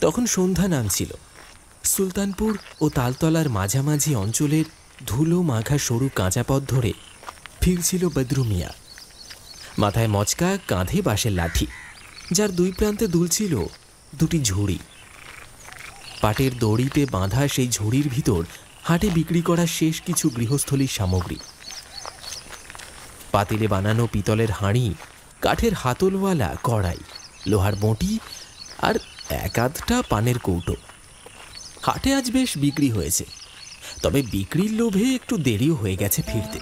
তখন সন্ধ্যা নামছিল। সুলতানপুর ও তালতলার মাঝামাঝি অঞ্চলের ধুলো মাখা সরু কাঁচা পথ ধরে ফিরছিল বদরু মিয়া। মাথায় মচকা, কাঁধে বাঁশের লাঠি, যার দুই প্রান্তে দুলছিল দুটি ঝুড়ি। পাটের দড়িতে বাঁধা সেই ঝুড়ির ভিতর হাটে বিক্রি করা শেষ কিছু গৃহস্থলীর সামগ্রী। পাতিলে বানানো পিতলের হাঁড়ি, কাঠের হাতলওয়ালা কড়াই, লোহার বঁটি আর এক আধটা পানের কৌটো। হাটে আজ বেশ বিক্রি হয়েছে, তবে বিক্রির লোভে একটু দেরিও হয়ে গেছে ফিরতে।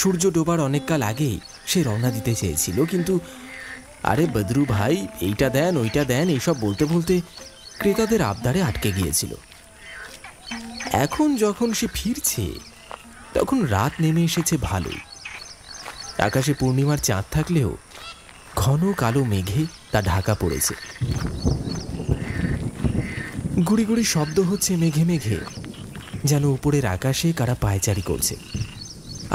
সূর্য ডোবার অনেককাল আগেই সে রওনা দিতে চেয়েছিল, কিন্তু আরে বদরু ভাই, এইটা দেন ওইটা দেন এইসব বলতে বলতে ক্রেতাদের আবদারে আটকে গিয়েছিল। এখন যখন সে ফিরছে তখন রাত নেমে এসেছে ভালোই। আকাশে পূর্ণিমার চাঁদ থাকলেও ঘন কালো মেঘে তা ঢাকা পড়েছে। গুড়ি গুড়ি শব্দ হচ্ছে মেঘে মেঘে, যেন উপরের আকাশে কারা পায়চারি করছে।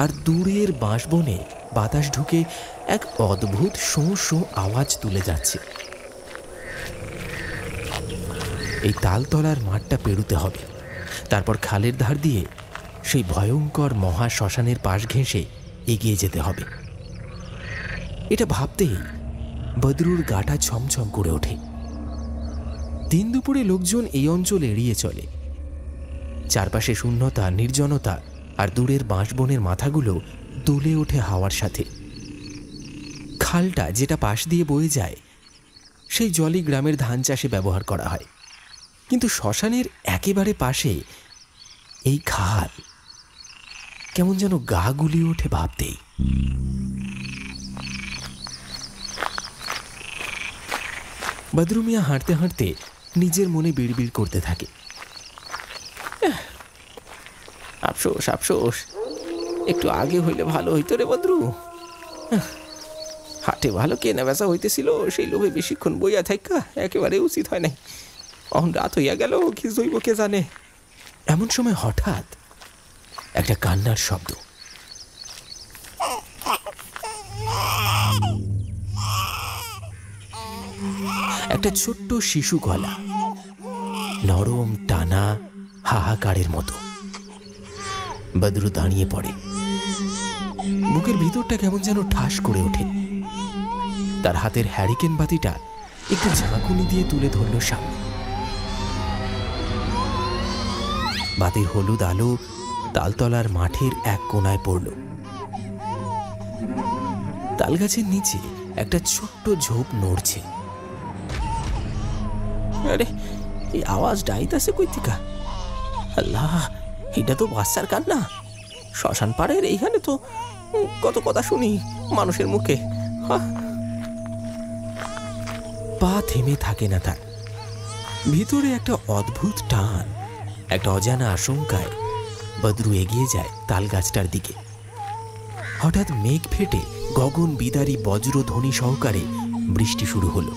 আর দূরের বাঁশবনে বাতাস ঢুকে এক অদ্ভুত শোঁ শোঁ আওয়াজ তুলে যাচ্ছে। এই তালতলার মাঠটা পেরুতে হবে, তারপর খালের ধার দিয়ে সেই ভয়ঙ্কর মহা শ্মশানের পাশ ঘেঁষে এগিয়ে যেতে হবে। এটা ভাবতেই বদরুর গাটা ছমছম করে ওঠে। দিন দুপুরে লোকজন এই অঞ্চল এড়িয়ে চলে। চারপাশে শূন্যতা, নির্জনতা, আর দূরের বাঁশবনের মাথাগুলো দুলে ওঠে হাওয়ার সাথে। খালটা যেটা পাশ দিয়ে বয়ে যায়, সেই জলই গ্রামের ধান চাষে ব্যবহার করা হয়। কিন্তু শ্মশানের একেবারে পাশে এই খাল কেমন যেন গা গুলিয়ে ওঠে ভাবতেই। বদরু মিয়া হাঁটতে হাঁটতে নিজের মনে বিড়বিড় করতে থাকে, আফসোস আফসোস, একটু আগে হইলে ভালো হইতো রে বদরু। হাটে ভালো কেনা বেচা হইতেছিল, সেই লোভে বেশিক্ষণ বইয়া থাকা একেবারে উচিত হয় নাই। অহন রাত হইয়া গেল, কি জৈব কে জানে। এমন সময় হঠাৎ একটা কান্নার শব্দ। একটা ছোট্ট শিশু গলা, নরম টানা হাহাকারের মতো। বদরু দাঁড়িয়ে পড়ে। বুকের ভিতরটা কেমন যেন ঠাস করে ওঠে। তার হাতের হ্যারিকেন বাতিটা একটু ঝাঁকুনি দিয়ে তুলে ধরল সামনে। বাতির হলুদ আলো তালতলার মাঠের এক কোনায় পড়ল। তালগাছের নিচে একটা ছোট্ট ঝোপ নড়ছে। আরে, এই আওয়াজটা আইতাছে কই থেকে? আল্লাহ, এটা তো বাচ্চার কান্না। শ্মশান পাড়ের এইখানে তো কত কথা শুনি মানুষের মুখে। পা থেমে থাকে না তার। ভিতরে একটা অদ্ভুত টান, একটা অজানা আশঙ্কায় বদরু এগিয়ে যায় তাল গাছটার দিকে। হঠাৎ মেঘ ফেটে গগন বিদারী বজ্রধ্বনি সহকারে বৃষ্টি শুরু হলো।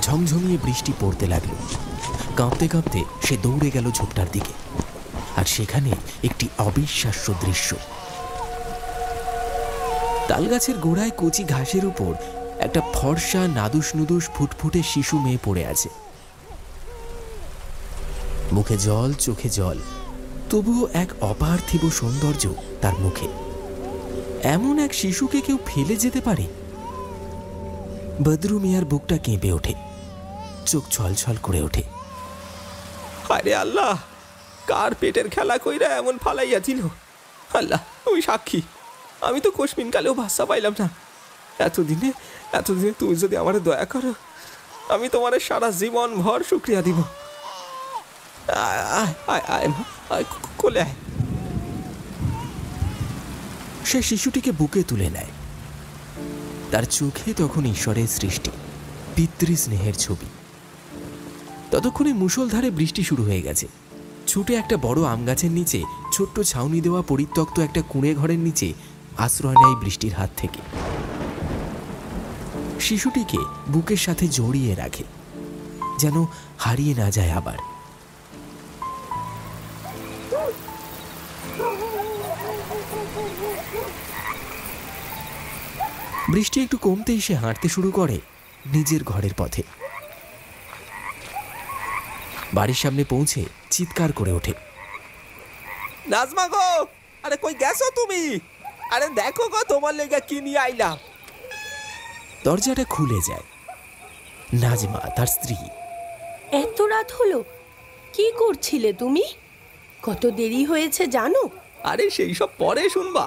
ঝমঝমিয়ে বৃষ্টি পড়তে লাগলো। কাঁপতে কাঁপতে সে দৌড়ে গেল ঝোপটার দিকে। আর সেখানে একটি অবিশ্বাস্য দৃশ্য। তালগাছের গোড়ায় কচি ঘাসের উপর একটা ফর্সা নাদুস নুদুস ফুটফুটে শিশু মেয়ে পড়ে আছে। মুখে জল, চোখে জল, তবুও এক অপার্থিব সৌন্দর্য তার মুখে। এমন এক শিশুকে কেউ ফেলে যেতে পারে? বদরু মিয়ার বুকটা কেঁপে ওঠে, চোখ ছলছল করে ওঠে। আরে আল্লাহ, কার পেটের খেলা কইরা এমন ফালাইয়াছিল? আল্লাহ তুমি সাক্ষী, আমি তো কোশমিন কালেও ভাষা পাইলাম না। এতদিনে তুমি যদি আমার দয়া করো, আমি তোমার সারা জীবন ভর শুক্রিয়া দিব। কোলে আয়। সে শিশুটিকে বুকে তুলে নেয়। তার চোখে তখন ঈশ্বরের সৃষ্টি, পিতৃস্নেহের ছবি। ততক্ষণে মুষলধারে বৃষ্টি শুরু হয়ে গেছে। ছুটে একটা বড় আম গাছের নিচে, ছোট্ট ছাউনি দেওয়া পরিত্যক্ত একটা কুঁড়ে ঘরের নিচে আশ্রয় নেয় বৃষ্টির হাত থেকে। শিশুটিকে বুকের সাথে জড়িয়ে রাখে, যেন হারিয়ে না যায় আবার। বৃষ্টি একটু কমতেই সে হাঁটতে শুরু করে নিজের ঘরের পথে। বাড়ির সামনে পৌঁছে চিৎকার করে ওঠে, নাজমা গো, আরে কই গেছো তুমি? আরে দেখো গো, তোমার লেগে কি নিয়ে আইলাম। দরজাটা খুলে যায়। নাজমা, তার স্ত্রী। এত রাত হলো, কি করছিলে তুমি? কত দেরি হয়েছে জানো? আরে সেই সব পরে শুনবা,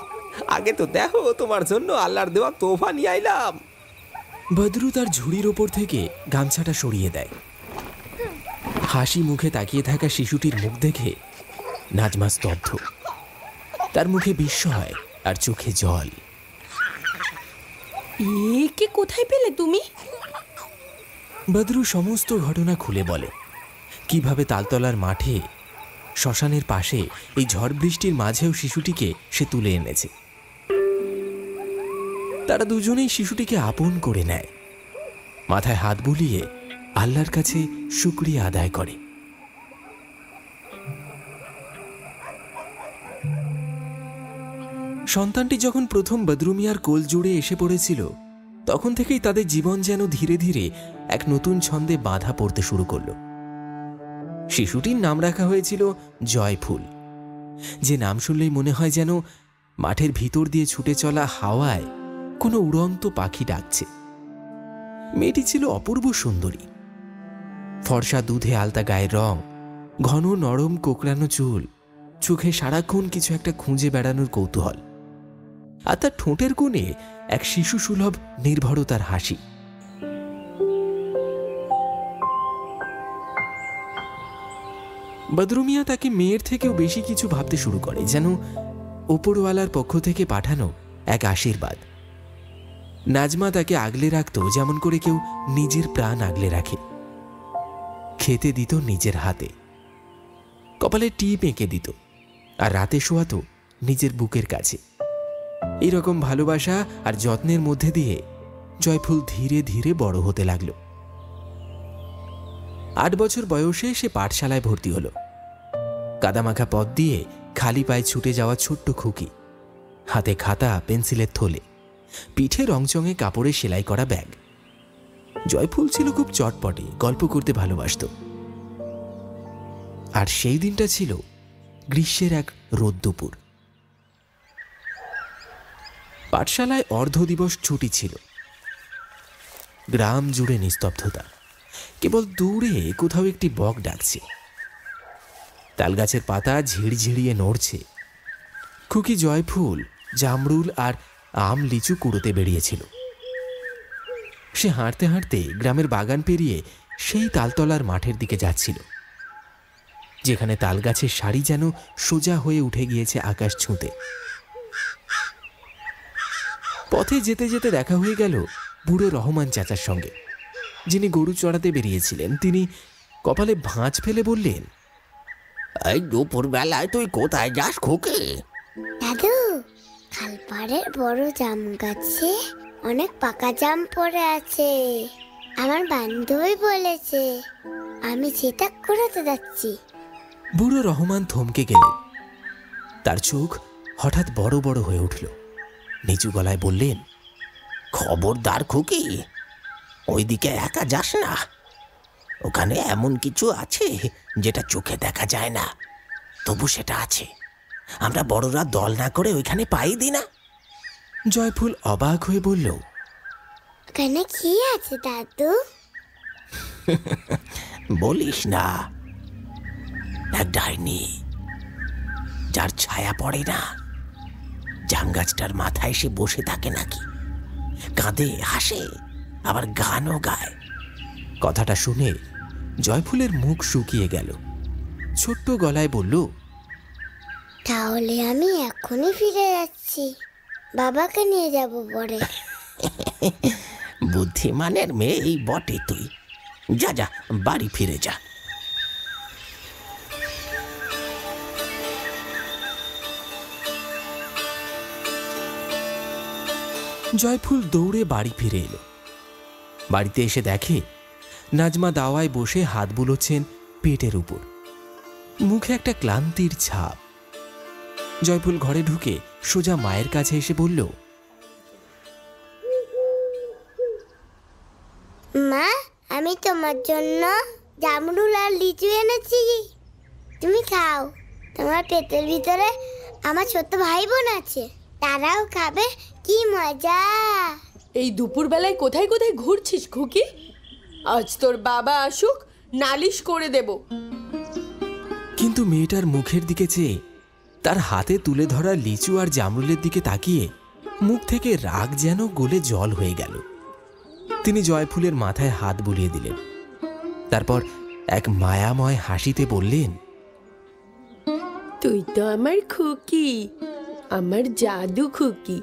আগে তো দেখো তোমার জন্য আল্লাহর দেওয়া তোফা নিয়ে আইলাম। বদরু তার ঝুড়ির ওপর থেকে গামছাটা সরিয়ে দেয়। হাসি মুখে তাকিয়ে থাকা শিশুটির মুখ দেখে নাজমা স্তব্ধ। তার মুখে বিস্ময় আর চোখে জল। একে কোথায় পেলে তুমি? বদরু সমস্ত ঘটনা খুলে বলে, কিভাবে তালতলার মাঠে শ্মশানের পাশে এই ঝড় বৃষ্টির মাঝেও শিশুটিকে সে তুলে এনেছে। তারা দুজনেই শিশুটিকে আপন করে নেয়, মাথায় হাত বুলিয়ে আল্লাহর কাছে শুকরিয়া আদায় করে। সন্তানটি যখন প্রথম বদরু মিয়ার কোল জুড়ে এসে পড়েছিল, তখন থেকেই তাদের জীবন যেন ধীরে ধীরে এক নতুন ছন্দে বাঁধা পড়তে শুরু করল। শিশুটির নাম রাখা হয়েছিল জয়ফুল, যে নাম শুনলেই মনে হয় যেন মাঠের ভিতর দিয়ে ছুটে চলা হাওয়ায় কোনো উড়ন্ত পাখি ডাকছে। মেয়েটি ছিল অপূর্ব সুন্দরী। ফর্সা দুধে আলতা গায়ের রং, ঘন নরম কোকড়ানো চুল, চোখে সারাক্ষণ কিছু একটা খুঁজে বেড়ানোর কৌতূহল, আর তার ঠোঁটের কোণে এক শিশু সুলভ নির্ভরতার হাসি। বদরু মিয়া তাকে মেয়ের থেকেও বেশি কিছু ভাবতে শুরু করে, যেন ওপরওয়ালার পক্ষ থেকে পাঠানো এক আশীর্বাদ। নাজমা তাকে আগলে রাখত যেমন করে কেউ নিজের প্রাণ আগলে রাখে। খেতে দিত নিজের হাতে, কপালে টিপ এঁকে দিত, আর রাতে শোয়াতো নিজের বুকের কাছে। এইরকম ভালোবাসা আর যত্নের মধ্যে দিয়ে জয়ফুল ধীরে ধীরে বড় হতে লাগল। 8 বছর বয়সে সে পাঠশালায় ভর্তি হলো। কাদামাখা পথ দিয়ে খালি পায়ে ছুটে যাওয়া ছোট্ট খুকি, হাতে খাতা পেন্সিলের থলে, পিঠে রংচঙে কাপড়ে সেলাই করা ব্যাগ। জয়ফুল ছিল খুব চটপটে, গল্প করতে ভালোবাসত। আর সেই দিনটা ছিল গ্রীষ্মের এক রোদ্দুপুর। পাঠশালায় অর্ধ দিবস ছুটি ছিল। গ্রাম জুড়ে নিস্তব্ধতা, কেবল দূরে কোথাও একটি বক ডাকছে। তালগাছের পাতা ঝিড়ঝিড়িয়ে নড়ছে। খুকি জয়ফুল জামরুল আর আম লিচু কুড়োতে বেরিয়েছিল। সে হাঁটতে হাঁটতে গ্রামের বাগান পেরিয়ে সেই তালতলার মাঠের দিকে যাচ্ছিল, যেখানে তালগাছের সারি যেন সোজা হয়ে উঠে গিয়েছে আকাশ ছুঁতে। পথে যেতে যেতে দেখা হয়ে গেল বুড়ো রহমান চাচার সঙ্গে, যিনি গরু চড়াতে বেরিয়েছিলেন। তিনি কপালে ভাঁজ ফেলে বললেন, এই দুপুর বেলায় তুই কোথায় যাস খোকে? দাদু, খালপাড়ের বড় জাম গাছে অনেক পাকা জাম পড়ে আছে। আমার বান্ধবী বলেছে আমি সেটা কুড়াতে যাচ্ছি। বুড়ো রহমান থমকে গেলেন। তার চোখ হঠাৎ বড় বড় হয়ে উঠল। নিচু গলায় বললেন, খবরদার খুকি, ওইদিকে একা যাস না। ওখানে এমন কিছু আছে যেটা চোখে দেখা যায় না, তবু সেটা আছে। আমরা বড়রা দল না করে ওইখানে পাই দি না। জয়ফুল অবাক হয়ে বলল, ওখানে কি আছে দাদু? বলিস না, এক ডাইনি, যার ছায়া পড়ে না। জাম গাছটার মাথায় সে বসে থাকে নাকি, কাঁদে, হাসে, আবার গানও গায়। কথাটা শুনে জয়ফুলের মুখ শুকিয়ে গেল। ছোট্ট গলায় বলল, তাহলে আমি এখনই ফিরে যাচ্ছি, বাবাকে নিয়ে যাব পরে। বুদ্ধিমানের মেয়ে এই বটে তুই। যা যা, বাড়ি ফিরে যা। জয়ফুল দৌড়ে বাড়ি ফিরে এলো। বাড়িতে এসে দেখে নাজমা দাওয়ায় বসে হাত বুলোচ্ছেন পেটের উপর, মুখে একটা ক্লান্তির ছাপ। জয়ফুল ঘরে ঢুকে সোজা মায়ের কাছে এসে বলল, আমি তোমার জন্য জামরুল আর লিচু এনেছি, তুমি খাও। তোমার পেটের ভিতরে আমার ছোট ভাই বোন আছে, তারাও খাবে। কি মজা! এই দুপুরবেলায় কোথায় কোথায় ঘুরছিস খুকি? আজ তোর বাবা আসুক, নালিশ করে দেব। কিন্তু মেয়েটার মুখের দিকে চেয়ে তার হাতে তুলে ধরা লিচু আর জামরুলের দিকে তাকিয়ে মুখ থেকে রাগ যেন গলে জল হয়ে গেল। তিনি জয়ফুলের মাথায় হাত বুলিয়ে দিলেন, তারপর এক মায়াময় হাসিতে বললেন, তুই তো আমার খুকি, আমার জাদু খুকি।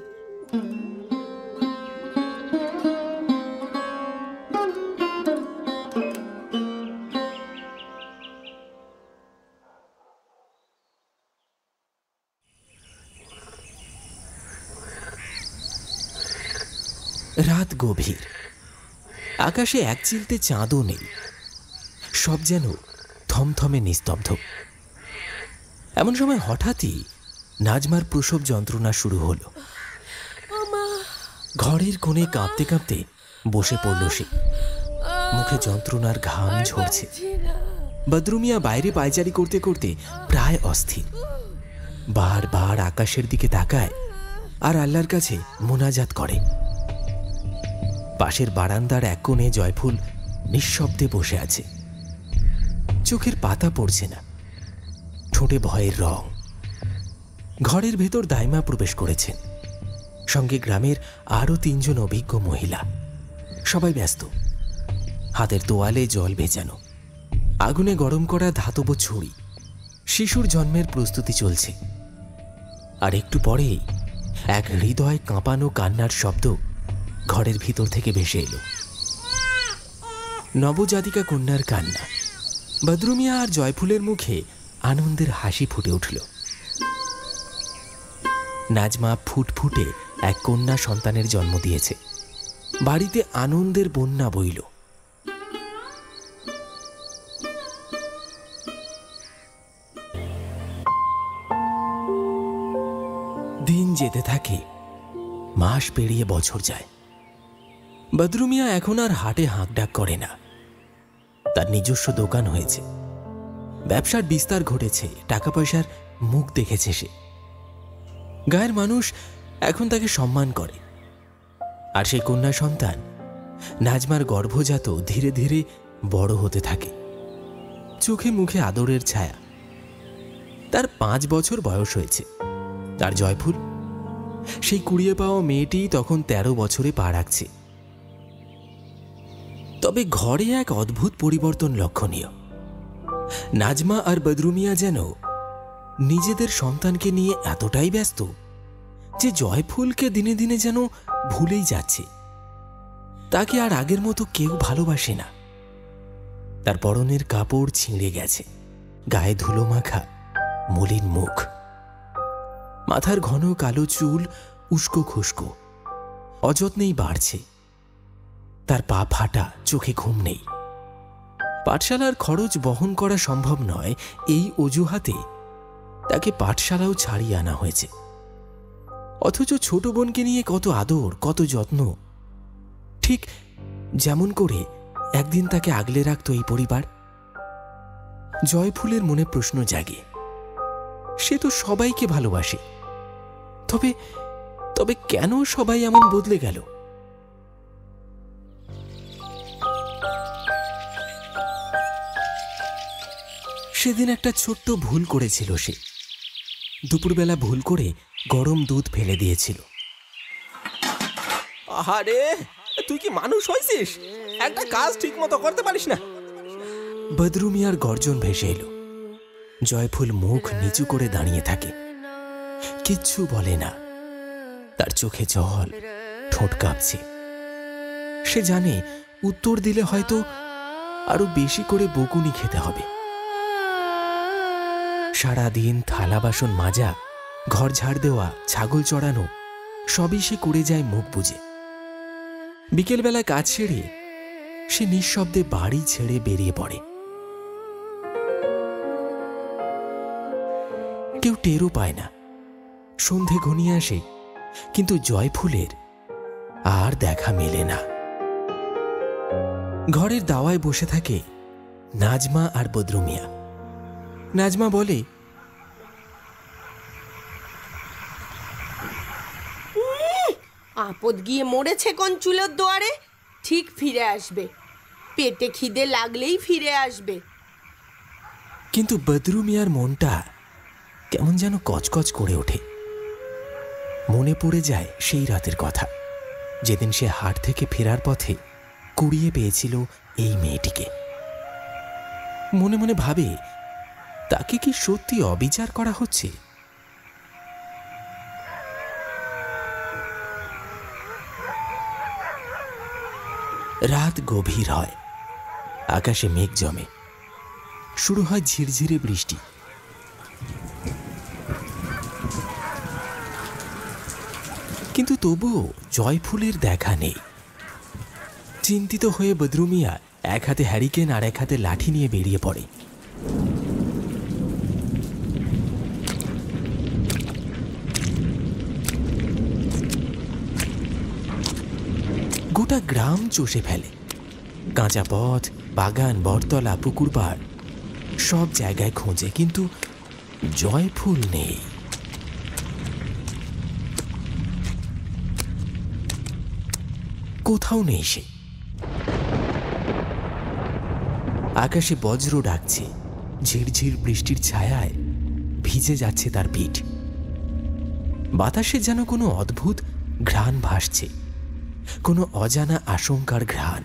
রাত গভীর, আকাশে এক চিলতে চাঁদও নেই, সব যেন থমথমে নিস্তব্ধ। এমন সময় হঠাৎই নাজমার প্রসব যন্ত্রণা শুরু হলো। ঘরের কোণে কাঁপতে কাঁপতে বসে পড়ল সে, মুখে যন্ত্রণার ঘাম ঝরছে। বদরুমিয়া বাইরে পায়চারি করতে করতে প্রায় অস্থির, বারবার আকাশের দিকে তাকায় আর আল্লাহর কাছে মোনাজাত করে। পাশের বারান্দার এক কোণে জয়ফুল নিঃশব্দে বসে আছে, চোখের পাতা পড়ছে না, ঠোঁটে ভয়ের রং। ঘরের ভেতর দাইমা প্রবেশ করেছেন, সঙ্গে গ্রামের আরও 3 জন অভিজ্ঞ মহিলা। সবাই ব্যস্ত, হাতের তোয়ালে জল ভেজানো, আগুনে গরম করা ধাতব ছুরি, শিশুর জন্মের প্রস্তুতি চলছে। আর একটু পরেই এক হৃদয় কাঁপানো কান্নার শব্দ ঘরের ভিতর থেকে ভেসে এলো। নবজাতিকা কন্যার কান্না। বদরুমিয়া আর জয়ফুলের মুখে আনন্দের হাসি ফুটে উঠল। নাজমা ফুটফুটে এক কন্যা সন্তানের জন্ম দিয়েছে। বাড়িতে আনন্দের বন্যা বইল। দিন যেতে থাকে, মাস পেরিয়ে বছর যায়। বদরুমিয়া এখন আর হাটে হাঁকডাক করে না, তার নিজস্ব দোকান হয়েছে, ব্যবসার বিস্তার ঘটেছে, টাকা পয়সার মুখ দেখেছে সে। গায়ের মানুষ এখন তাকে সম্মান করে। আর সেই কন্যা সন্তান নাজমার গর্ভজাত ধীরে ধীরে বড় হতে থাকে, চোখে মুখে আদরের ছায়া। তার 5 বছর বয়স হয়েছে। তার জয়ফুল, সেই কুড়িয়ে পাওয়া মেয়েটি তখন 13 বছরে পা রাখছে। তবে ঘরে এক অদ্ভুত পরিবর্তন লক্ষণীয়। নাজমা আর বদরুমিয়া যেন নিজেদের সন্তানকে নিয়ে এতটাই ব্যস্ত যে জয়ফুলকে দিনে দিনে যেন ভুলেই যাচ্ছে। তাকে আর আগের মতো কেউ ভালোবাসে না। তার পরনের কাপড় ছিঁড়ে গেছে, গায়ে ধুলো মাখা মলিন মুখ, মাথার ঘন কালো চুল উস্কো খুস্কো, অযত্নেই বাড়ছে। তার পা ফাটা, চোখে ঘুম নেই। পাঠশালার খরচ বহন করা সম্ভব নয়, এই অজুহাতে তাকে পাঠশালাও ছাড়িয়ে আনা হয়েছে। অথচ ছোট বোনকে নিয়ে কত আদর, কত যত্ন, ঠিক যেমন করে একদিন তাকে আগলে রাখত এই পরিবার। জয়ফুলের মনে প্রশ্ন জাগে, সে তো সবাইকে ভালোবাসে, তবে তবে কেন সবাই এমন বদলে গেল? সেদিন একটা ছোট্ট ভুল করেছিল সে। দুপুরবেলা ভুল করে গরম দুধ ফেলে দিয়েছিল। আরে তুই কি মানুষ হয়েছিস? একটা কাজ ঠিক মতো করতে পারিস না। বদরুমিয়ার গর্জন ভেসে এলো। জয়ফুল মুখ নিচু করে দাঁড়িয়ে থাকে, কিচ্ছু বলে না। তার চোখে জল, ঠোঁট কাঁপছে। সে জানে উত্তর দিলে হয়তো আরো বেশি করে বকুনি খেতে হবে। সারাদিন থালা বাসন মাজা, ঘর ঝাড় দেওয়া, ছাগল চড়ানো সবই সে করে যায় মুখ বুজে। বিকেলবেলা কাজ সেরে সে নিঃশব্দে বাড়ি ছেড়ে বেরিয়ে পড়ে। কেউ টেরও পায় না। সন্ধে ঘনিয়ে আসে, কিন্তু জয়ফুলের আর দেখা মেলে না। ঘরের দাওয়ায় বসে থাকে নাজমা আর বদরু মিয়া। নাজমা বলে, আপদ গিয়ে মরেছে কোন চুলোর দুয়ারে, ঠিক ফিরে আসবে, পেটে খিদে লাগলেই ফিরে আসবে। কিন্তু বদরু মিয়ার মনটা কেমন যেন কচকচ করে ওঠে। মনে পড়ে যায় সেই রাতের কথা, যেদিন সে হাট থেকে ফেরার পথে কুড়িয়ে পেয়েছিল এই মেয়েটিকে। মনে মনে ভাবে, তাকে কি সত্যি অবিচার করা হচ্ছে? রাত গভীর হয়, আকাশে মেঘ জমে, শুরু হয় ঝিরঝিরে বৃষ্টি। কিন্তু তবুও জয়ফুলের দেখা নেই। চিন্তিত হয়ে বদরু মিয়া এক হাতে হ্যারিকেন আর এক হাতে লাঠি নিয়ে বেরিয়ে পড়ে। গোটা গ্রাম চষে ফেলে। কাঁচা পথ, বাগান, বটতলা, পুকুর পাড় সব জায়গায় খোঁজে, কিন্তু জয়ফুল নেই। কোথাও নেই সে। আকাশে বজ্র ডাকছে, ঝিরঝির বৃষ্টির ছায়ায় ভিজে যাচ্ছে তার পিঠ। বাতাসে যেন কোনো অদ্ভুত ঘ্রাণ ভাসছে, কোনো অজানা আশঙ্কার ঘ্রাণ।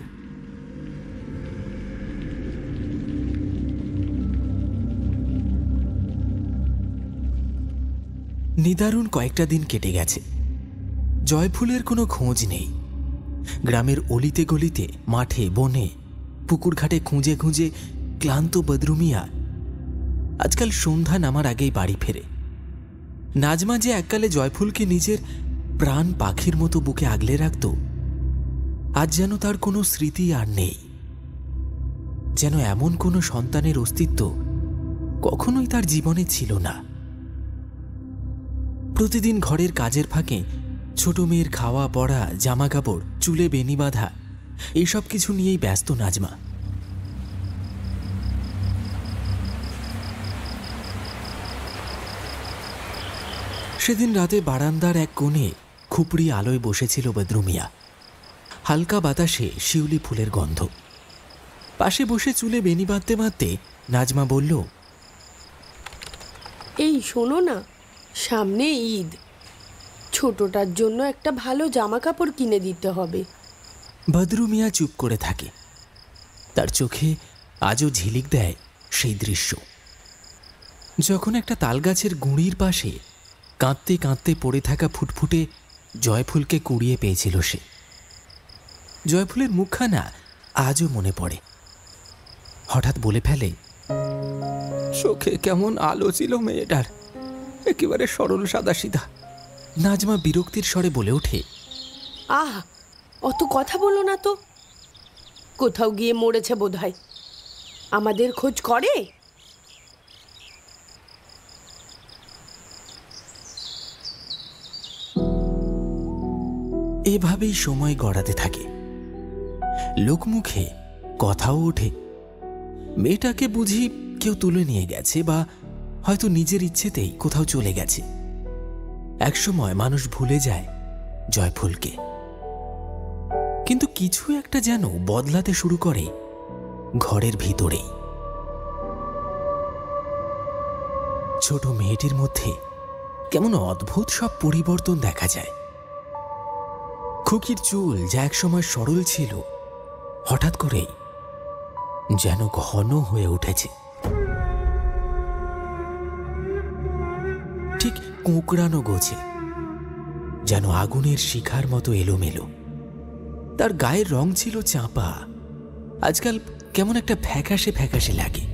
নিদারুণ কয়েকটা দিন কেটে গেছে, জয়ফুলের কোনো খোঁজ নেই। গ্রামের অলিতে গলিতে, মাঠে বনে, পুকুর ঘাটে খুঁজে খুঁজে ক্লান্ত বদরু মিয়া আজকাল সন্ধ্যা নামার আগেই বাড়ি ফেরে। নাজমা যে এককালে জয়ফুলকে নিজের প্রাণ পাখির মতো বুকে আগলে রাখত, আজ যেন তার কোনো স্মৃতি আর নেই। যেন এমন কোনো সন্তানের অস্তিত্ব কখনোই তার জীবনে ছিল না। প্রতিদিন ঘরের কাজের ফাঁকে ছোট মেয়ের খাওয়া পড়া, জামা কাপড়, চুলে বেনি বাঁধা, এইসব কিছু নিয়েই ব্যস্ত নাজমা। সেদিন রাতে বারান্দার এক কোণে খুপড়ি আলোয় বসেছিল বদরু মিয়া। হালকা বাতাসে শিউলি ফুলের গন্ধ। পাশে বসে চুলে বেনি বাঁধতে বাঁধতে নাজমা বলল, এই শোনো না, সামনে ঈদ, ছোটটার জন্য একটা ভালো জামা কাপড় কিনে দিতে হবে। বদরু মিয়া চুপ করে থাকে। তার চোখে আজও ঝিলিক দেয় সেই দৃশ্য, যখন একটা তালগাছের গুঁড়ির পাশে কাঁদতে কাঁদতে পড়ে থাকা ফুটফুটে জয়ফুলকে কুড়িয়ে পেয়েছিল সে। জয়ফুলের মুখখানা আজও মনে পড়ে। হঠাৎ বলে ফেলে, চোখে কেমন আলো ছিল মেয়েটার, একেবারে সরল সাদা সিধা। নাজমা বিরক্তির স্বরে বলে ওঠে, আহ, অত কথা বলো না তো। কোথাও গিয়ে মরেছে বোধহয়, আমাদের খোঁজ করে? এভাবেই সময় গড়াতে থাকে। লোকমুখে কথাও ওঠে, মেয়েটাকে বুঝি কেউ তুলে নিয়ে গেছে, বা হয়তো নিজের ইচ্ছেতেই কোথাও চলে গেছে। একসময় মানুষ ভুলে যায় জয়ফুলকে, কিন্তু কিছু একটা যেন বদলাতে শুরু করে ঘরের ভিতরেই। ছোট মেয়েটির মধ্যে কেমন অদ্ভুত সব পরিবর্তন দেখা যায়। খুকির চুল যা একসময় সরল ছিল, হঠাৎ করেই যেন ঘন হয়ে উঠেছে। ঠিক কোঁকড়ানো গোছে, যেন আগুনের শিখার মতো এলোমেলো। তার গায়ের রং ছিল চাঁপা, আজকাল কেমন একটা ফ্যাকাশে ফ্যাকাশে লাগে।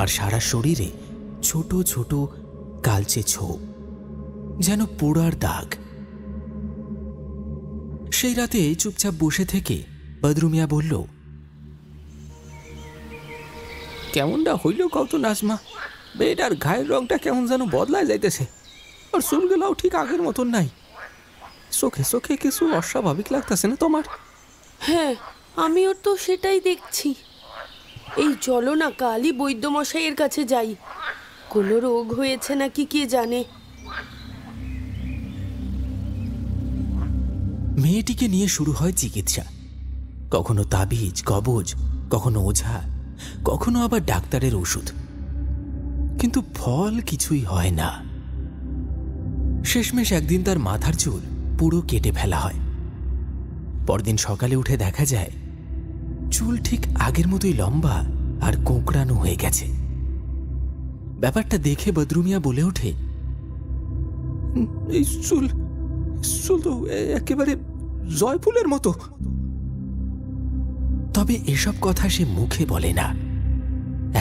আর সারা শরীরে ছোট ছোট কালচে ছোপ, যেন পোড়ার দাগ। সেই রাতে চুপচাপ বসে থেকে বদরু মিয়া বলল, কেমনটা হইল কত নাজমা, মেয়েটার গায়ের রংটা কেমন যেন বদলায় যাইতেছে, আর চুলগুলাও ঠিক আগের মতন নাই। চোখে চোখে কিছু অস্বাভাবিক লাগতেছে না তোমার? হ্যাঁ, আমিও তো সেটাই দেখছি। এই চলো না কালই বৈদ্যমশাইয়ের কাছে যাই, কোনো রোগ হয়েছে নাকি কে জানে। মেয়েটিকে নিয়ে শুরু হয় চিকিৎসা। কখনো তাবিজ কবজ, কখনো ওঝা, কখনো আবার ডাক্তারের ওষুধ, কিন্তু ফল কিছুই হয় না। শেষমেশ একদিন তার মাথার চুল পুরো কেটে ফেলা হয়। পরদিন সকালে উঠে দেখা যায় চুল ঠিক আগের মতোই লম্বা আর কোঁকড়ানো হয়ে গেছে। ব্যাপারটা দেখে বদরু মিয়া বলে ওঠে, এই চুল চুল তো একেবারে জয়ফুলের মতো। তবে এসব কথা সে মুখে বলে না,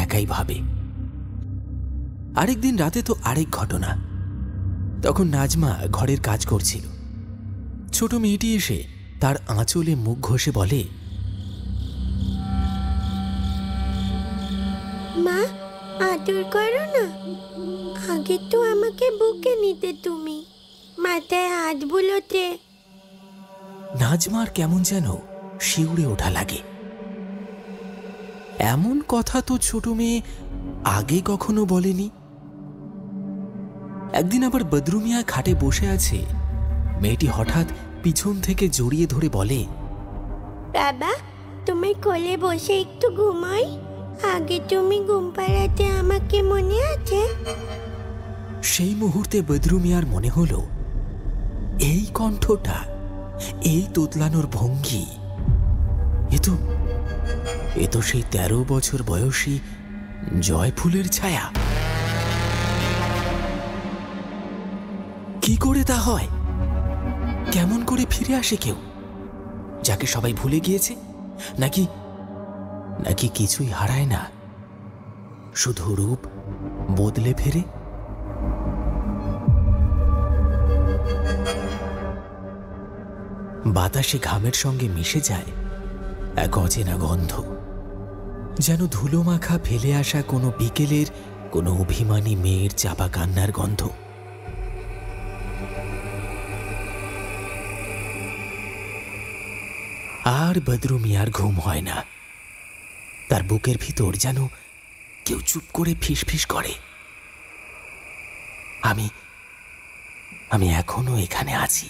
একাই ভাবে। আরেকদিন রাতে তো আরেক ঘটনা। তখন নাজমা ঘরের কাজ করছিল। ছোট মেয়েটি এসে তার আঁচলে মুখ ঘষে বলে, মা আদর করো না, আগে তো আমাকে বুকে নিতে তুমি, মাথায় হাত বুলোতে। নাজমার কেমন যেন শিউরে ওঠা লাগে। এমন কথা তো ছোট মেয়ে আগে কখনো বলেনি। একদিন আবার বদরু মিয়া খাটে বসে আছে, মেয়েটি হঠাৎ পিছন থেকে জড়িয়ে ধরে বলে, বাবা তুমি কোলে বসে একটু ঘুমাই, আগে তুমি ঘুম পাড়াতে আমাকে মনে আছে? সেই মুহূর্তে বদরু মিয়ার মনে হলো এই কণ্ঠটা, এই তোতলানোর ভঙ্গি, এ তো সেই 13 বছর বয়সী জয়ফুলের ছায়া। কি করে তা হয়? কেমন করে ফিরে আসে কেউ যাকে সবাই ভুলে গিয়েছে? নাকি কিছুই হারায় না, শুধু রূপ বদলে ফেরে? বাতাসে ঘামের সঙ্গে মিশে যায় এক অচেনা গন্ধ, যেন ধুলো মাখা ফেলে আসা কোনো বিকেলের কোনো অভিমানী মেয়ের চাপা কান্নার গন্ধ। আর বদরু মিয়ার ঘুম হয় না। তার বুকের ভিতর যেন কেউ চুপ করে ফিসফিস করে, আমি এখনো এখানে আছি।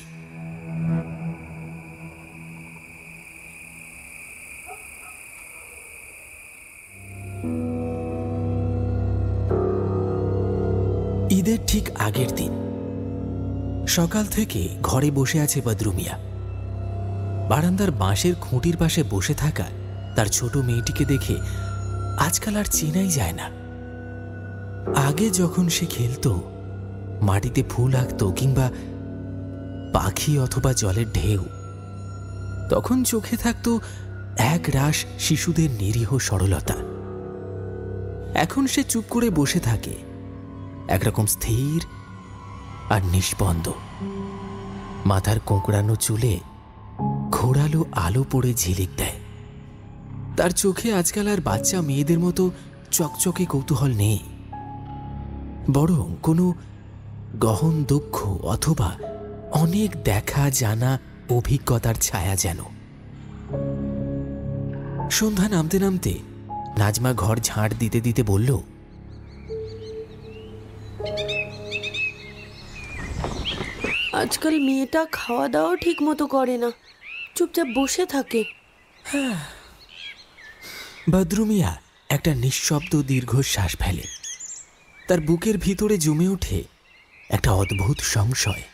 ঈদের ঠিক আগের দিন সকাল থেকে ঘরে বসে আছে বদরু মিয়া। বারান্দার বাঁশের খুঁটির পাশে বসে থাকা তার ছোট মেয়েটিকে দেখে আজকাল আর চেনাই যায় না। আগে যখন সে খেলতো, মাটিতে ফুল আঁকতো কিংবা পাখি অথবা জলের ঢেউ, তখন চোখে থাকতো এক রাশ শিশুদের নিরীহ সরলতা। এখন সে চুপ করে বসে থাকে, একরকম স্থির আর নিষ্পন্দ। মাথার কোঁকড়ানো চুলে ঘোরালো আলো পড়ে ঝিলিক দেয়। তার চোখে আজকাল আর বাচ্চা মেয়েদের মতো চকচকে কৌতূহল নেই, বরং কোনো গহন দুঃখ অথবা অনেক দেখা জানা অভিজ্ঞতার ছায়া যেন। সন্ধ্যা নামতে নামতে নাজমা ঘর ঝাড় দিতে দিতে বলল, আজকাল মেয়েটা খাওয়া দাওয়া ঠিক মতো করে না, চুপচাপ বসে থাকে। বদরু মিয়া একটা নিঃশব্দ দীর্ঘশ্বাস ফেলে। তার বুকের ভিতরে জমে ওঠে একটা অদ্ভুত সংশয়।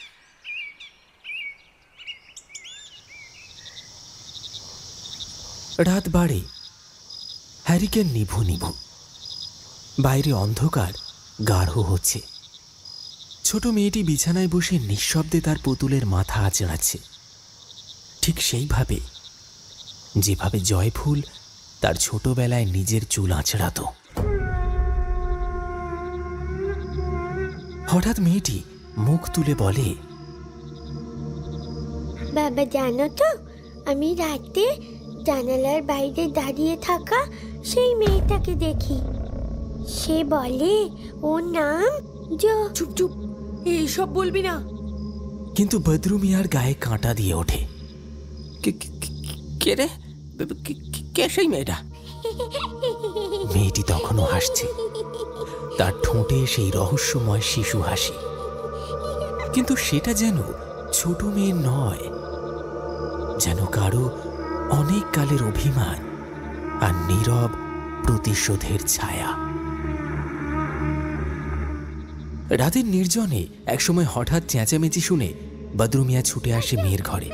রাত বাড়ে, হ্যারিকেন নিভু নিভু, বাইরে অন্ধকার গাঢ় হচ্ছে। ছোট মেয়েটি বিছানায় বসে নিঃশব্দে তার পুতুলের মাথা আঁচড়াচ্ছে, ঠিক সেইভাবে যেভাবে জয়ফুল তার ছোটবেলায় নিজের চুল আঁচড়াত। হঠাৎ মেয়েটি মুখ তুলে বলে, বাবা জানো তো, আমি রাতে জানালার বাইরে দাঁড়িয়ে থাকা সেই মেয়েটাকে দেখি। সে বলে ওর নাম চুপ চুপ, এইসব বলবি না। কিন্তু বদরু মিয়ার গায়ে কাঁটা দিয়ে ওঠে। কে রে? কে সেই মেয়েটা? মেয়েটি তখনও হাসছে, তার ঠোঁটে সেই রহস্যময় শিশু হাসি, কিন্তু সেটা যেন ছোট মেয়ের নয়, যেন কারো অনেক কালের অভিমান আর নীরব প্রতিশোধের ছায়া। রাতের নির্জনে একসময় হঠাৎ চেঁচামেচি শুনে বদরু মিয়া ছুটে আসে মেয়ের ঘরে।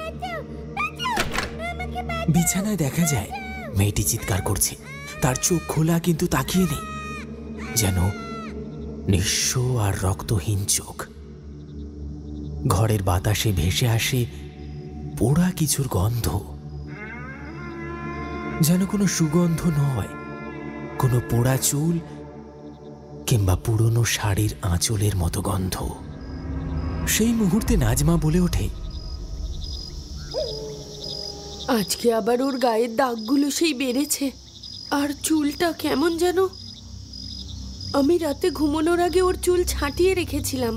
বিছানায় দেখা যায় মেয়েটি চিৎকার করছে, তার চোখ খোলা কিন্তু তাকিয়ে নেই, যেন নিঃস্ব আর রক্তহীন চোখ। ঘরের বাতাসে ভেসে আসে পোড়া কিছুর গন্ধ, যেন কোনো সুগন্ধ নয়, কোনো পোড়া চুল কিংবা পুরনো শাড়ির আঁচলের মতো গন্ধ। সেই মুহূর্তে নাজমা বলে ওঠে, আজকে আবার ওর গায়ের দাগগুলো সেই বেড়েছে, আর চুলটা কেমন যেন। আমি রাতে ঘুমানোর আগে ওর চুল ছাঁটিয়ে রেখেছিলাম,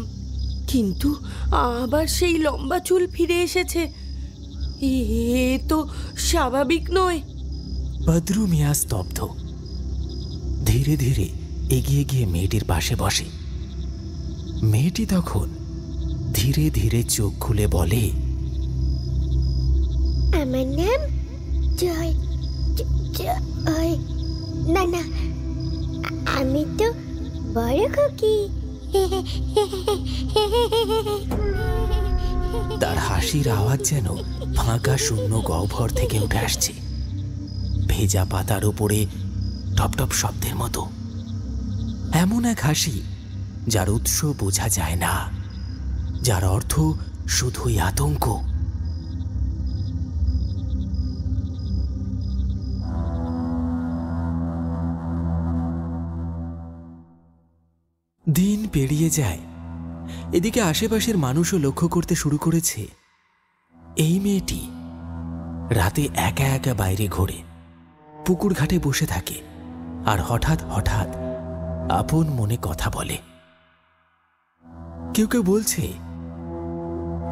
কিন্তু আবার সেই লম্বা চুল ফিরে এসেছে। এ তো স্বাভাবিক নয়। বদরু মিয়া স্তব্ধ। ধীরে ধীরে এগিয়ে গিয়ে মেয়েটির পাশে বসে। মেয়েটি তখন ধীরে ধীরে চোখ খুলে বলে, আমার নাম জয়। জয় না না, আমি তো বড় খুকি। তার হাসির আওয়াজ যেন ফাঁকা শূন্য গহ্বর থেকে উঠে আসছে, ভেজা পাতার উপরে টপ টপ শব্দের মতো। এমন এক হাসি যার উৎস বোঝা যায় না, যার অর্থ শুধুই আতঙ্ক। দিন পেরিয়ে যায়। এদিকে আশেপাশের মানুষও লক্ষ্য করতে শুরু করেছে এই মেয়েটি রাতে একা একা বাইরে ঘোরে, পুকুর ঘাটে বসে থাকে, আর হঠাৎ হঠাৎ আপন মনে কথা বলে। কেউ কেউ বলছে,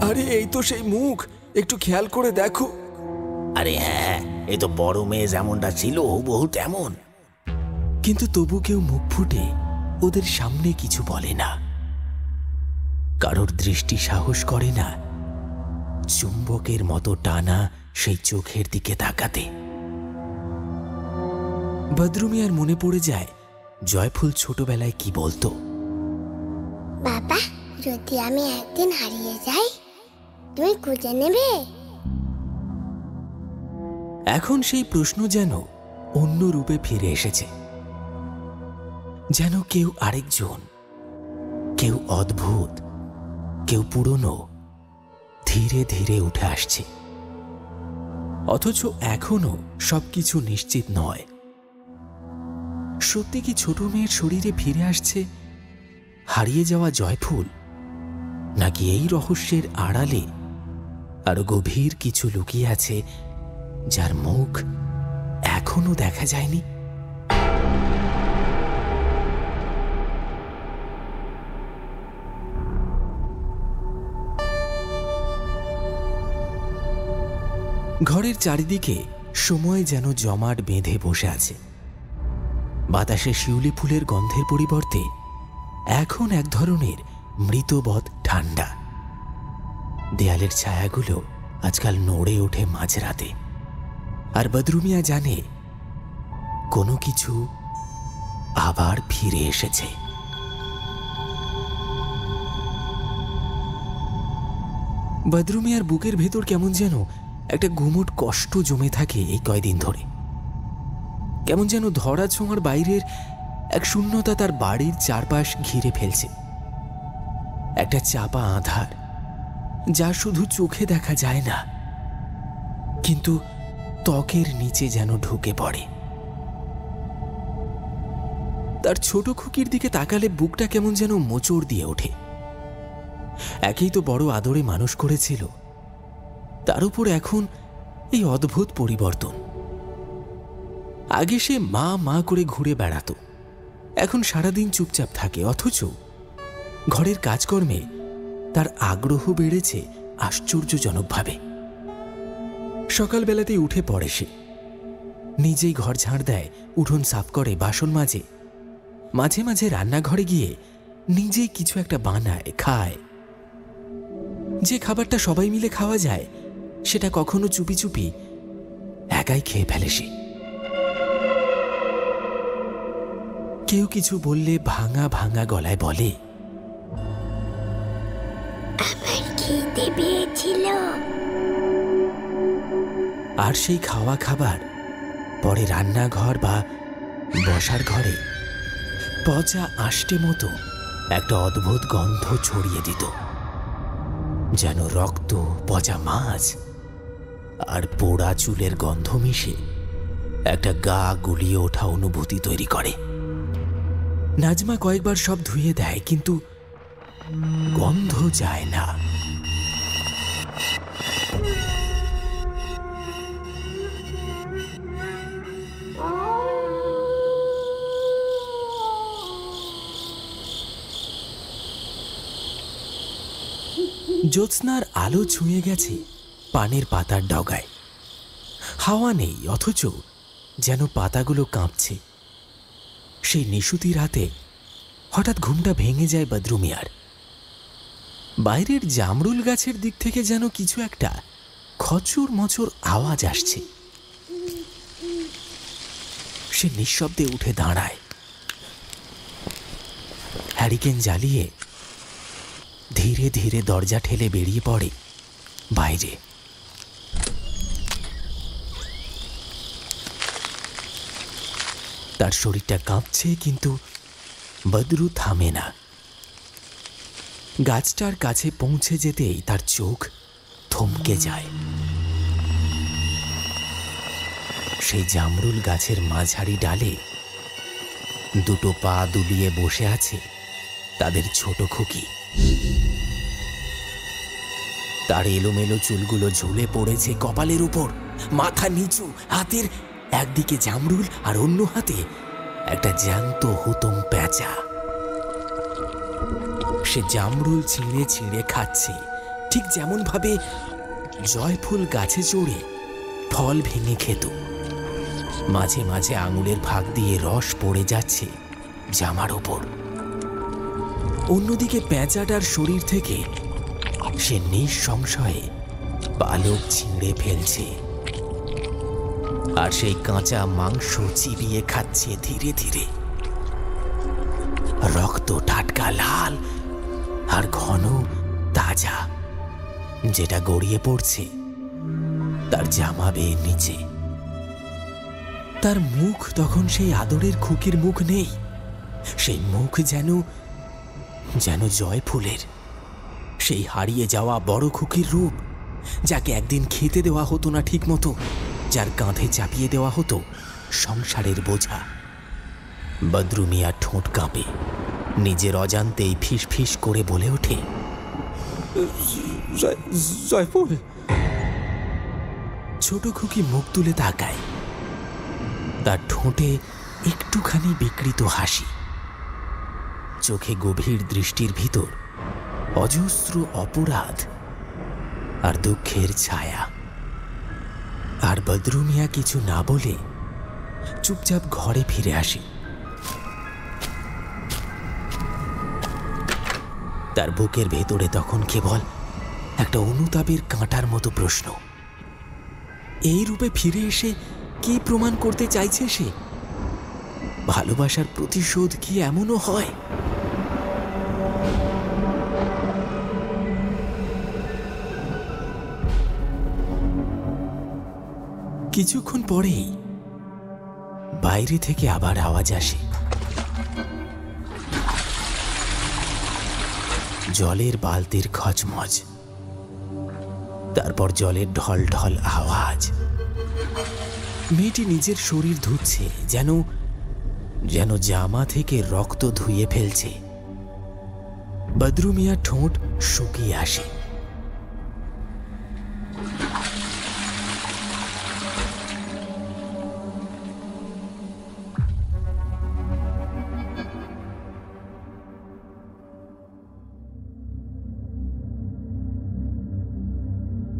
আরে এই তো সেই মুখ, একটু খেয়াল করে দেখো। আরে হ্যাঁ, এই তো বড় মেয়ে যেমনটা ছিল হুবহু তেমন। কিন্তু তবু কেউ মুখ ফুটে ওদের সামনে কিছু বলে না। কারোর দৃষ্টি সাহস করে না চুম্বকের মতো টানা সেই চোখের দিকে তাকাতে। বদরু মিয়ার মনে পড়ে যায় জয়ফুল ছোটবেলায় কি বলতো, বাবা, যদি আমি একদিন হারিয়ে যাই, তুমি খুঁজে নেবে? এখন সেই প্রশ্ন যেন অন্য রূপে ফিরে এসেছে, যেন কেউ আরেকজন, কেউ অদ্ভুত, কেউ পুরনো, ধীরে ধীরে উঠে আসছে। অথচ এখনো সবকিছু নিশ্চিত নয়। সত্যি কি ছোট মেয়ের শরীরে ফিরে আসছে হারিয়ে যাওয়া জয়ফুল, নাকি এই রহস্যের আড়ালে আরো গভীর কিছু লুকিয়ে আছে যার মুখ এখনো দেখা যায়নি? ঘরের চারিদিকে সময় যেন জমাট বেঁধে বসে আছে। বাতাসে শিউলি ফুলের গন্ধের পরিবর্তে এখন এক ধরনের মৃতবৎ ঠান্ডা। দেয়ালের ছায়াগুলো আজকাল নড়ে ওঠে মাঝরাতে, আর বদরু মিয়া জানে কোনো কিছু আবার ফিরে এসেছে। বদরু মিয়ার বুকের ভেতর কেমন যেন একটা গুমোট কষ্ট জমে থাকে এই কয়দিন ধরে। কেমন যেন ধরা ছোঁয়ার বাইরের এক শূন্যতা তার বাড়ির চারপাশ ঘিরে ফেলছে, একটা চাপা আঁধার যা শুধু চোখে দেখা যায় না, কিন্তু ত্বকের নিচে যেন ঢুকে পড়ে। তার ছোট খুকির দিকে তাকালে বুকটা কেমন যেন মোচড় দিয়ে ওঠে। একেই তো বড় আদরে মানুষ করেছিল, তার উপর এখন এই অদ্ভুত পরিবর্তন। আগে সে মা মা করে ঘুরে বেড়াতো, এখন সারাদিন চুপচাপ থাকে, অথচ ঘরের কাজকর্মে তার আগ্রহ বেড়েছে আশ্চর্যজনকভাবে। সকালবেলাতেই উঠে পড়ে সে, নিজেই ঘর ঝাড় দেয়, উঠোন সাফ করে, বাসন মাজে, মাঝে মাঝে রান্নাঘরে গিয়ে নিজেই কিছু একটা বানায়, খায়। যে খাবারটা সবাই মিলে খাওয়া যায় সেটা কখনো চুপি চুপি একাই খেয়ে ফেলে সে। কেউ কিছু বললে ভাঙা ভাঙা গলায় বলে, আমার খিদে পেয়েছিল। আর সেই খাওয়া খাবার পরে রান্নাঘর বা বসার ঘরে পচা আষ্টে মতো একটা অদ্ভুত গন্ধ ছড়িয়ে দিত, যেন রক্ত, পচা মাছ আর পোড়া চুলের গন্ধ মিশে একটা গা গুলিয়ে ওঠা অনুভূতি তৈরি করে। নাজমা কয়েকবার সব ধুয়ে দেয়, কিন্তু গন্ধ যায় না। জ্যোৎস্নার আলো ছুঁয়ে গেছে পানের পাতার ডগায়। হাওয়া নেই, অথচ যেন পাতাগুলো কাঁপছে। সেই নিশুতি রাতে হঠাৎ ঘুমটা ভেঙে যায় বদরু মিয়ার। বাইরের জামরুল গাছের দিক থেকে যেন কিছু একটা খচর মচর আওয়াজ আসছে। সে নিঃশব্দে উঠে দাঁড়ায়, হ্যারিকেন জ্বালিয়ে ধীরে ধীরে দরজা ঠেলে বেরিয়ে পড়ে বাইরে। তার শরীরটা কাঁপছে, কিন্তু বদরু থামে না। গাছটার কাছে পৌঁছে যেতেই তার চোখ থমকে যায়। সেই জামরুল গাছের মাঝারি ডালে দুটো পা দুলিয়ে বসে আছে তাদের ছোট খুকি। তার এলোমেলো চুলগুলো ঝুলে পড়েছে কপালের উপর, মাথা নিচু, হাতের একদিকে জামরুল আর অন্য হাতে একটা জ্যান্ত হুতম পেঁচা। সে জামরুল ছিঁড়ে ছিঁড়ে খাচ্ছে, ঠিক যেমন ভাবে জয়ফুল গাছে চড়ে ফল ভেঙে খেত। মাঝে মাঝে আঙুলের ফাঁক দিয়ে রস পড়ে যাচ্ছে জামার ওপর। অন্যদিকে পেঁচাটার শরীর থেকে সে নিঃসংশয়ে পালক ছিঁড়ে ফেলছে, আর সেই কাঁচা মাংস চিবিয়ে খাচ্ছে ধীরে ধীরে। রক্ত টাটকা লাল আর ঘন তাজা, যেটা গড়িয়ে পড়ছে তার জামা বেয়ের নিচে। তার মুখ তখন সেই আদরের খুকির মুখ নেই। সেই মুখ যেন যেন জয়ফুলের, সেই হারিয়ে যাওয়া বড় খুকির রূপ, যাকে একদিন খেতে দেওয়া হতো না ঠিক মতো, যার কাঁধে চাপিয়ে দেওয়া হতো সংসারের বোঝা। বদরু মিয়ার ঠোঁট কাঁপে, নিজের অজান্তেই ফিস ফিস করে বলে ওঠে, জয়ফুল। ছোট খুকি মুখ তুলে তাকায়। তার ঠোঁটে একটুখানি বিকৃত হাসি, চোখে গভীর দৃষ্টির ভিতর অজস্র অপরাধ আর দুঃখের ছায়া। আর বদরু মিয়া কিছু না বলে চুপচাপ ঘরে ফিরে আসে। তার বুকের ভেতরে তখন কেবল একটা অনুতাপের কাঁটার মতো প্রশ্ন, এই রূপে ফিরে এসে কি প্রমাণ করতে চাইছে সে? ভালোবাসার প্রতিশোধ কি এমনও হয়? কিছুক্ষণ পরেই বাইরে থেকে আবার আওয়াজ আসে, জলের বালতির খচমচ, তারপর জলের ঢল ঢল আওয়াজ। মেয়েটি নিজের শরীর ধুচ্ছে, যেন যেন জামা থেকে রক্ত ধুয়ে ফেলছে। বদরু মিয়ার ঠোঁট শুকিয়ে আসে।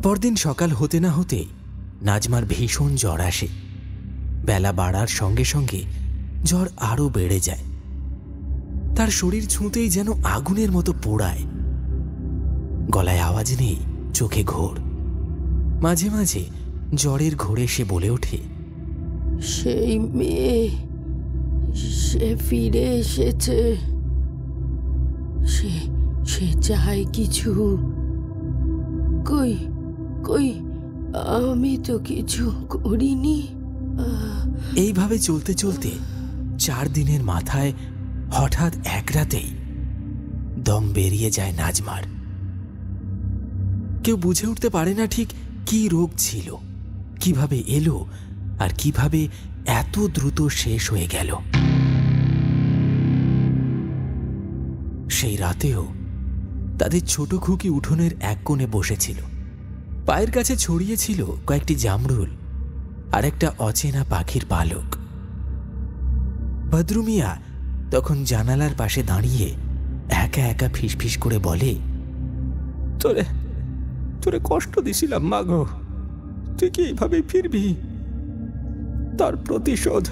পরদিন সকাল হতে না হতে নাজমার ভীষণ জ্বর আসে। বেলা বাড়ার সঙ্গে সঙ্গে জ্বর আরো বেড়ে যায়। তার শরীর ছুঁতেই যেন আগুনের মতো পোড়ায়। গলায় আওয়াজ নেই, চোখে ঘোর। মাঝে মাঝে জ্বরের ঘোরে সে বলে ওঠে, সেই মেয়ে, সে ফিরে এসেছে। সে চায় কিছু। কই কই, আমি তো কিছু করিনি। এইভাবে চলতে চলতে 4 দিনের মাথায় হঠাৎ এক রাতেই দম বেরিয়ে যায় নাজমার। কেউ বুঝে উঠতে পারে না ঠিক কি রোগ ছিল, কিভাবে এলো আর কিভাবে এত দ্রুত শেষ হয়ে গেল। সেই রাতেও তাদের ছোট খুকি উঠোনের এক কোণে বসেছিল। পায়ের কাছে ছড়িয়েছিল কয়েকটি জামরুল আর একটা অচেনা পাখির পালক। বদরু মিয়া তখন জানালার পাশে দাঁড়িয়ে একা একা ফিসফিস করে বলে, তোরে তোরে কষ্ট দিছিলাম মা গো, তুই কি এইভাবে ফিরবি? তার প্রতিশোধ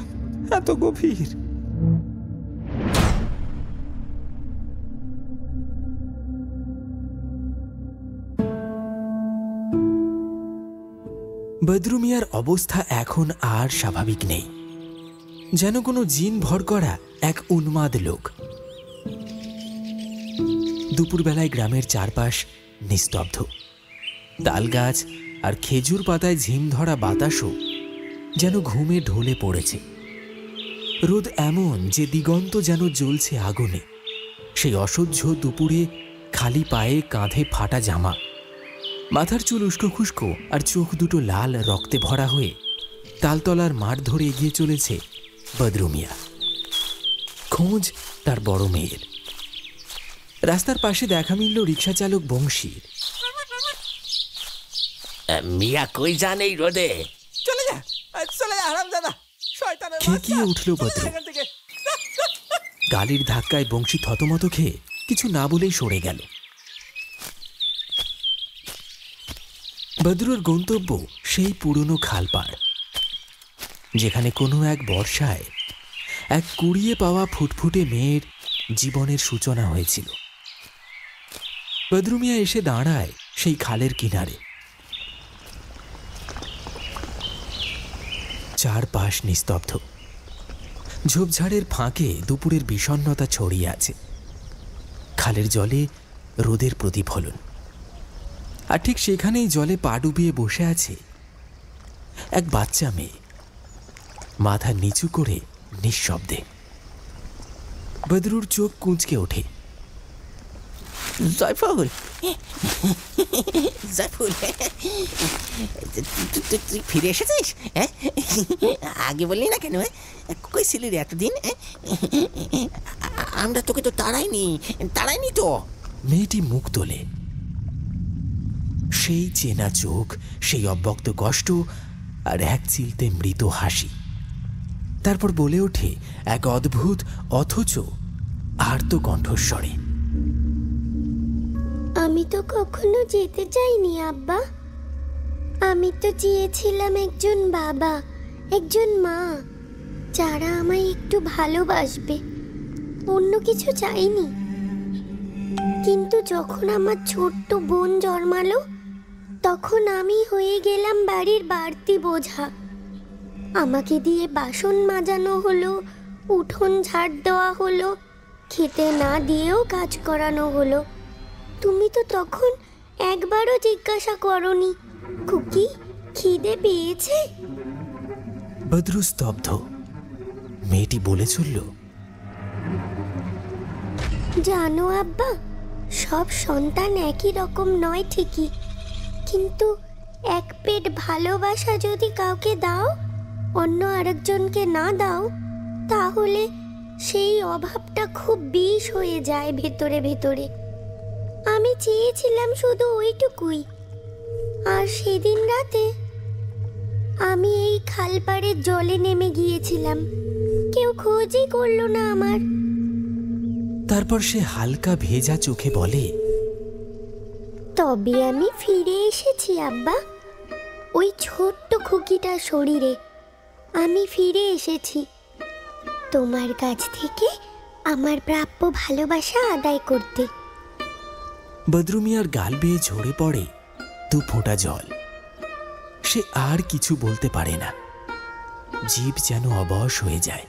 এত গভীর। বদরু মিয়ার অবস্থা এখন আর স্বাভাবিক নেই, যেন কোনো জিন ভর করা এক উন্মাদ লোক। দুপুরবেলায় গ্রামের চারপাশ নিস্তব্ধ। তালগাছ আর খেজুর পাতায় ঝিম ধরা বাতাসও যেন ঘুমে ঢলে পড়েছে। রোদ এমন যে দিগন্ত যেন জ্বলছে আগুনে। সেই অসহ্য দুপুরে খালি পায়ে, কাঁধে ফাটা জামা, মাথার চুল উস্কো খুস্কো আর চোখ দুটো লাল রক্তে ভরা হয়ে তালতলার মাঠ ধরে এগিয়ে চলেছে বদরু মিয়া। খোঁজ তার বড় মেয়ের। রাস্তার পাশে দেখা মিলল রিক্সা চালক বংশীর। মিয়া কই যান এই রোদে? চলে যা হারামজাদা, শয়তানের খেকিয়ে উঠল বদরু। গালির ধাক্কায় বংশী থতমত খেয়ে কিছু না বলেই সরে গেল। বদরুর গন্তব্য সেই পুরনো খালপাড়, যেখানে কোনো এক বর্ষায় এক কুড়িয়ে পাওয়া ফুটফুটে মেয়ের জীবনের সূচনা হয়েছিল। বদরু মিয়া এসে দাঁড়ায় সেই খালের কিনারে। চারপাশ নিস্তব্ধ। ঝোপঝাড়ের ফাঁকে দুপুরের বিষণ্ণতা ছড়িয়ে আছে। খালের জলে রোদের প্রতিফলন। আর ঠিক সেখানেই জলে পা ডুবিয়ে বসে আছে এক বাচ্চা মেয়ে, মাথা নিচু করে নিঃশব্দে। বদরুর চোখ কুঁচকে ওঠে। জয়ফুল, জয়ফুল, তুই ফিরে এসেছিস? আগে বললি না কেন? কই ছিলি রে এতদিন? আমরা তোকে তো তাড়াইনি তো। মেয়েটি মুখ তোলে। সেই চেনা চোখ, সেই অব্যক্ত কষ্ট আর এক চিলতে মৃত হাসি। তারপর বলে ওঠে এক অদ্ভুত অথচ আর্ত কণ্ঠস্বরে, আমি তো কখনো যেতে চাইনি আব্বা। আমি তো চেয়েছিলাম একজন বাবা, একজন মা, যারা আমায় একটু ভালোবাসবে, অন্য কিছু চাইনি। কিন্তু যখন আমার ছোট্ট বোন জন্মালো, তখন আমি হয়ে গেলাম বাড়ির বাড়তি বোঝা। আমাকে দিয়ে বাসন মাজানো হলো, উঠোন ঝাড় দেওয়া হলো, খেতে না দিয়েও কাজ করানো হলো। তুমি তো তখন একবারও জিজ্ঞাসা করনি, খুকি খিদে পেয়েছে? বদরু স্তব্ধ। মেয়েটি বলে চলল, জানো আব্বা, সব সন্তান একই রকম নয় ঠিকই, কিন্তু এক পেট ভালোবাসা যদি কাউকে দাও, অন্য আরেকজনকে না দাও, তাহলে সেই অভাবটা খুব বিষ হয়ে যায় ভেতরে ভেতরে। আমি চেয়েছিলাম শুধু ওইটুকুই। আর সেদিন রাতে আমি এই খালপাড়ের জলে নেমে গিয়েছিলাম, কেউ খোঁজই করলো না আমার। তারপর সে হালকা ভেজা চোখে বলে, তবে আমি ফিরে এসেছি আব্বা, ওই ছোট্ট খুকিটার শরীরে। আমি ফিরে এসেছি তোমার কাছ থেকে আমার প্রাপ্য ভালোবাসা আদায় করতে। বদরু মিয়ার গাল বেয়ে ঝরে পড়ে 2 ফোঁটা জল। সে আর কিছু বলতে পারে না, জিভ যেন অবশ হয়ে যায়।